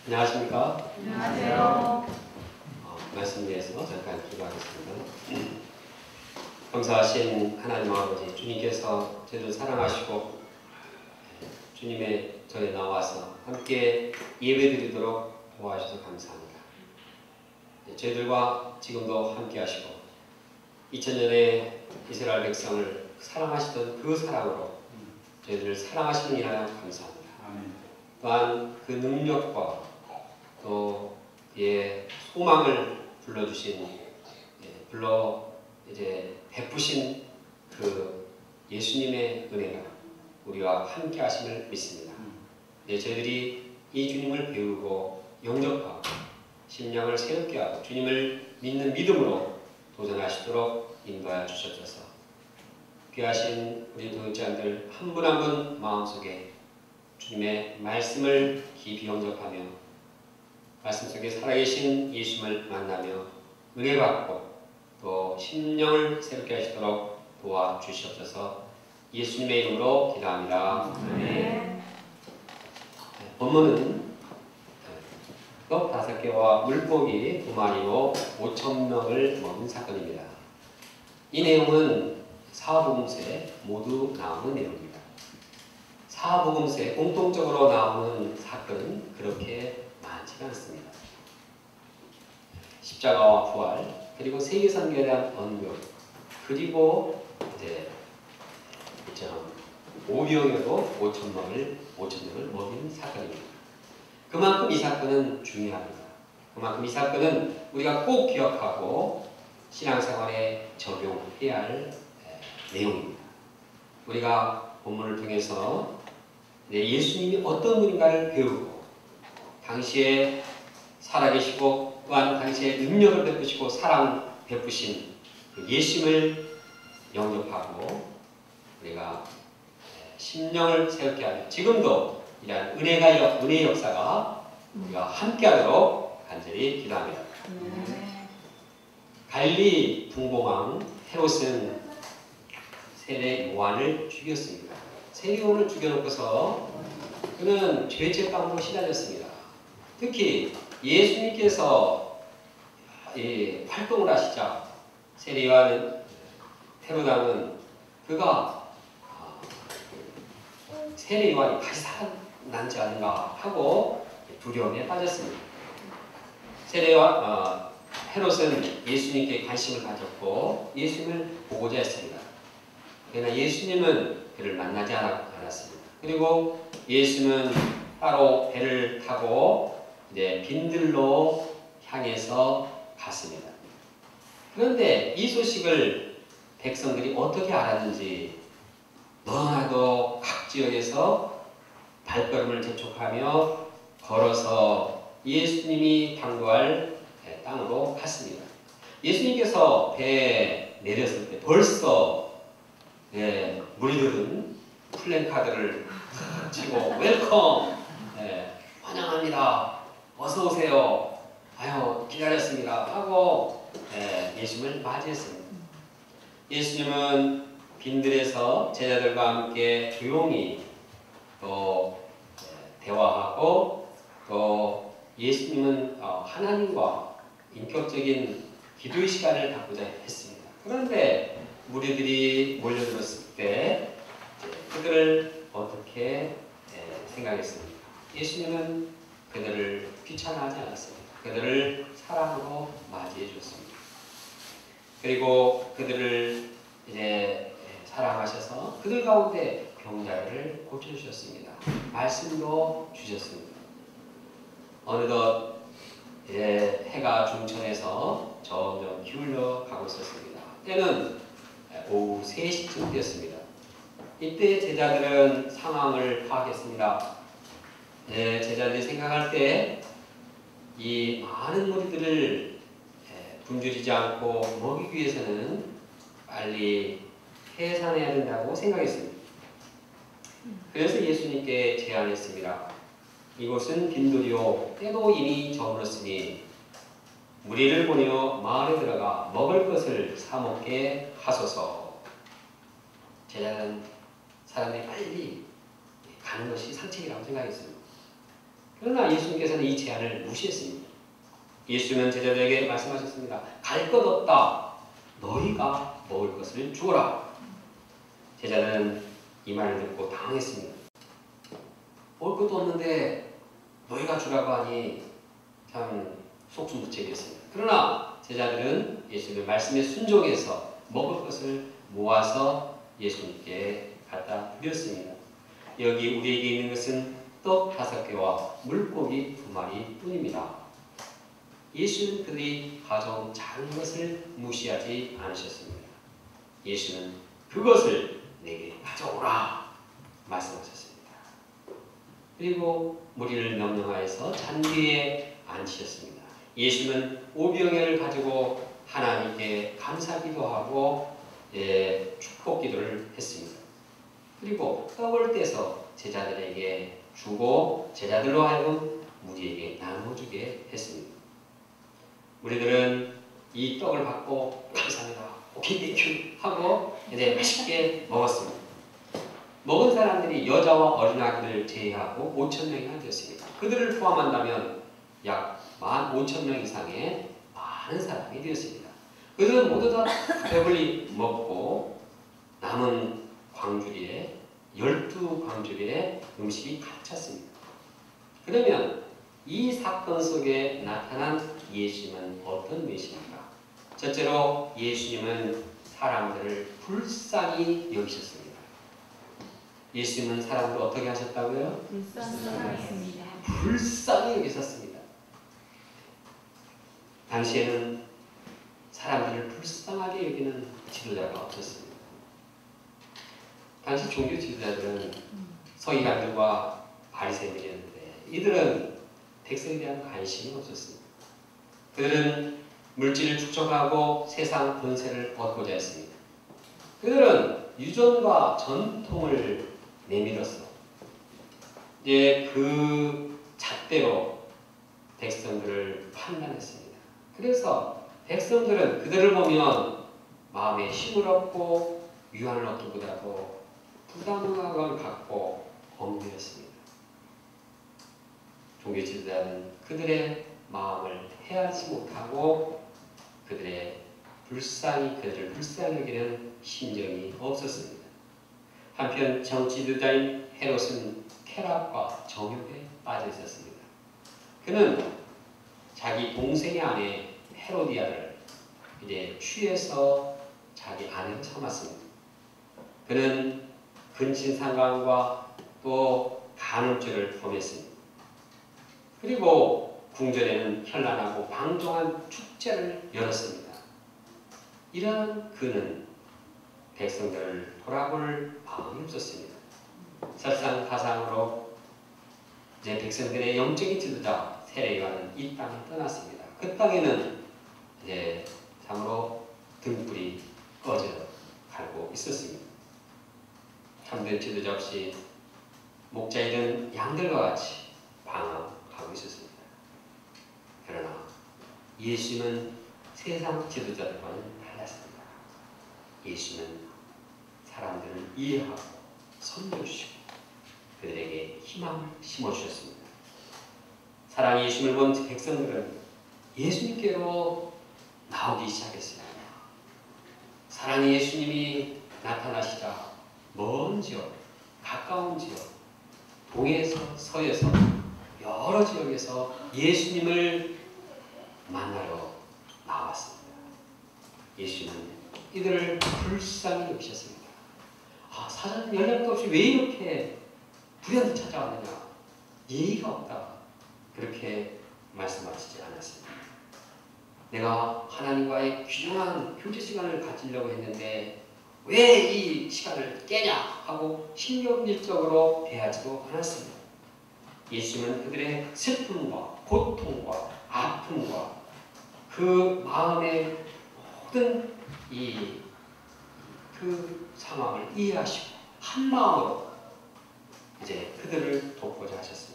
안녕하십니까? 안녕하세요. 말씀 위해서 잠깐 기도하겠습니다. 감사하신 하나님 아버지, 주님께서 저희를 사랑하시고 주님의 저에 나와서 함께 예배드리도록 도와주셔서 감사합니다. 저희들과 지금도 함께 하시고 2000년의 이스라엘 백성을 사랑하시던 그 사랑으로 저희들을 사랑하시는 인하여 감사합니다. 또한 그 능력과 또 소망을 불러주신 베푸신 그 예수님의 은혜가 우리와 함께 하심을 믿습니다. 저희들이 이 주님을 배우고 영접하고 심령을 새롭게 하고 주님을 믿는 믿음으로 도전하시도록 인도하여 주셨소서. 귀하신 우리 동역자들 한 분 한 분 마음속에 주님의 말씀을 깊이 영접하며 말씀 속에 살아계신 예수님을 만나며 은혜 받고 또 심령을 새롭게 하시도록 도와주시옵소서. 예수님의 이름으로 기도합니다. 네. 본문은 떡 5개와 물고기 2마리로 5,000명을 먹은 사건입니다. 이 내용은 사복음서에 모두 나오는 내용입니다. 사복음서에 공통적으로 나오는 사건은 그렇게 많지가 않습니다. 십자가와 부활, 그리고 세계선교에 대한 언급, 그리고 오병이어도 5,000명을 먹인 사건입니다. 그만큼 이 사건은 중요합니다. 그만큼 이 사건은 우리가 꼭 기억하고 신앙생활에 적용해야 할 내용입니다. 우리가 본문을 통해서 예수님이 어떤 분인가를 배우고 당시에 살아계시고 또한 당시에 능력을 베푸시고 사랑 베푸신 그 예수님을 영접하고 우리가 심령을 새롭게 하며 지금도 이러한 은혜의 역사가 우리가 함께하도록 간절히 기도합니다. 갈릴리 분봉왕 헤롯은 세례 요한을 죽였습니다. 세례 요한을 죽여놓고서 그는 죄책감으로 시달렸습니다. 특히 예수님께서 활동을 하시자 세례 요한 헤롯왕은 그가 세례 요한이 다시 살아난지 않은가 하고 두려움에 빠졌습니다. 세례 요한 헤롯은 예수님께 관심을 가졌고 예수님을 보고자 했습니다. 그러나 예수님은 그를 만나지 않았습니다. 그리고 예수님은 따로 배를 타고 빈들로 향해서 갔습니다. 그런데 이 소식을 백성들이 어떻게 알았는지 너무나도 각 지역에서 발걸음을 재촉하며 걸어서 예수님이 당도할 땅으로 갔습니다. 예수님께서 배에 내렸을 때 벌써 무리들은 플랜카드를 치고 웰컴, 환영합니다, 어서 오세요, 아유 기다렸습니다 하고 예수님을 맞이했습니다. 예수님은 빈들에서 제자들과 함께 조용히 또 대화하고 또 예수님은 하나님과 인격적인 기도의 시간을 갖고자 했습니다. 그런데 무리들이 몰려들었을 때 그들을 어떻게 생각했습니까? 예수님은 그들을 귀찮아하지 않았습니다. 그들을 사랑으로 맞이해 주었습니다. 그리고 그들을 사랑하셔서 그들 가운데 병자를 고쳐주셨습니다. 말씀도 주셨습니다. 어느덧 해가 중천에서 점점 기울여 가고 있었습니다. 때는 오후 3시쯤 되었습니다. 이때 제자들은 상황을 파악했습니다. 제자들이 생각할 때 이 많은 무리들을 굶주리지 않고 먹이기 위해서는 빨리 해산해야 된다고 생각했습니다. 그래서 예수님께 제안했습니다. 이곳은 빈들이요 때도 이미 저물었으니 무리를 보내어 마을에 들어가 먹을 것을 사 먹게 하소서. 제자는 사람이 빨리 가는 것이 상책이라고 생각했습니다. 그러나 예수님께서는 이 제안을 무시했습니다. 예수님은 제자들에게 말씀하셨습니다. 갈 것 없다. 너희가 먹을 것을 주어라. 제자들은 이 말을 듣고 당황했습니다. 먹을 것도 없는데 너희가 주라고 하니 참 속수무책이었습니다. 그러나 제자들은 예수님의 말씀에 순종해서 먹을 것을 모아서 예수님께 갖다 드렸습니다. 여기 우리에게 있는 것은 떡 5개와 물고기 2마리 뿐입니다. 예수는 그들이 가져온 작은 것을 무시하지 않으셨습니다. 예수는 그것을 내게 가져오라 말씀하셨습니다. 그리고 무리를 명령하여서 잔디에 앉히셨습니다. 예수는 오병이어를 가지고 하나님께 감사기도 하고 축복 기도를 했습니다. 그리고 떡을 떼서 제자들에게 주고 제자들로 하여금 무리에게 나눠주게 했습니다. 우리들은 이 떡을 받고 감사합니다. 오케이 땡큐 하고 이제 맛있게 먹었습니다. 먹은 사람들이 여자와 어린아이를 제외하고 5,000명이나 되었습니다. 그들을 포함한다면 약 15,000명 이상의 많은 사람이 되었습니다. 그들은 모두 다 배불리 먹고 남은 광주리에 12광주리에 음식이 가득 찼습니다. 그러면 이 사건 속에 나타난 예수님은 어떤 분이십니까? 첫째로 예수님은 사람들을 불쌍히 여기셨습니다. 예수님은 사람들을 어떻게 하셨다고요? 불쌍히 불쌍히 여기셨습니다. 당시에는 사람들을 불쌍하게 여기는 지도자가 없었습니다. 당시 종교 지도자들은 서기관들과 바리새인들이었는데 이들은 백성에 대한 관심이 없었습니다. 그들은 물질을 축적하고 세상 권세를 얻고자 했습니다. 그들은 유전과 전통을 내밀어서 이제 그 잣대로 백성들을 판단했습니다. 그래서 백성들은 그들을 보면 마음에 힘을 얻고 유한을 얻기보다도 부담감을 갖고 엉들였습니다. 종교 지도자는 그들의 마음을 헤아리지 못하고 그들을 불쌍히 여기는 심정이 없었습니다. 한편 정치 지도자인 헤롯은 쾌락과 정욕에 빠져 있었습니다. 그는 자기 동생의 아내 헤로디아를 이제 취해서 자기 아내로 삼았습니다. 그는 근친상간과 또 간음죄를 범했습니다. 그리고 궁전에는 현란하고 방종한 축제를 열었습니다. 이러한 그는 백성들을 돌아볼 마음이 없었습니다. 설상가상으로 이제 백성들의 영적인 지도자 세례요한은 이 땅을 떠났습니다. 그 땅에는 이제 참으로 등불이 꺼져 가고 있었습니다. 참된 지도자 없이 목자 잃은 양들과 같이 방황하고 있었습니다. 그러나 예수님은 세상 지도자들과는 달랐습니다. 예수님은 사람들을 이해하고 섬겨주시고 그들에게 희망을 심어주셨습니다. 사랑의 예수님을 본 백성들은 예수님께로 나오기 시작했습니다. 사랑의 예수님이 나타나시자 먼 지역, 가까운 지역, 동에서 서에서 여러 지역에서 예수님을 만나러 나왔습니다. 예수님은 이들을 불쌍히 여기셨습니다. 사전 연락도 없이 왜 이렇게 불현듯 찾아왔느냐? 예의가 없다. 그렇게 말씀하시지 않았습니다. 내가 하나님과의 귀중한 교제 시간을 가지려고 했는데 왜 이 시간을 깨냐 하고 신경질적으로 대하지도 않았습니다. 예수님은 그들의 슬픔과 고통과 아픔과 그 마음의 모든 그 상황을 이해하시고 한 마음으로 이제 그들을 돕고자 하셨습니다.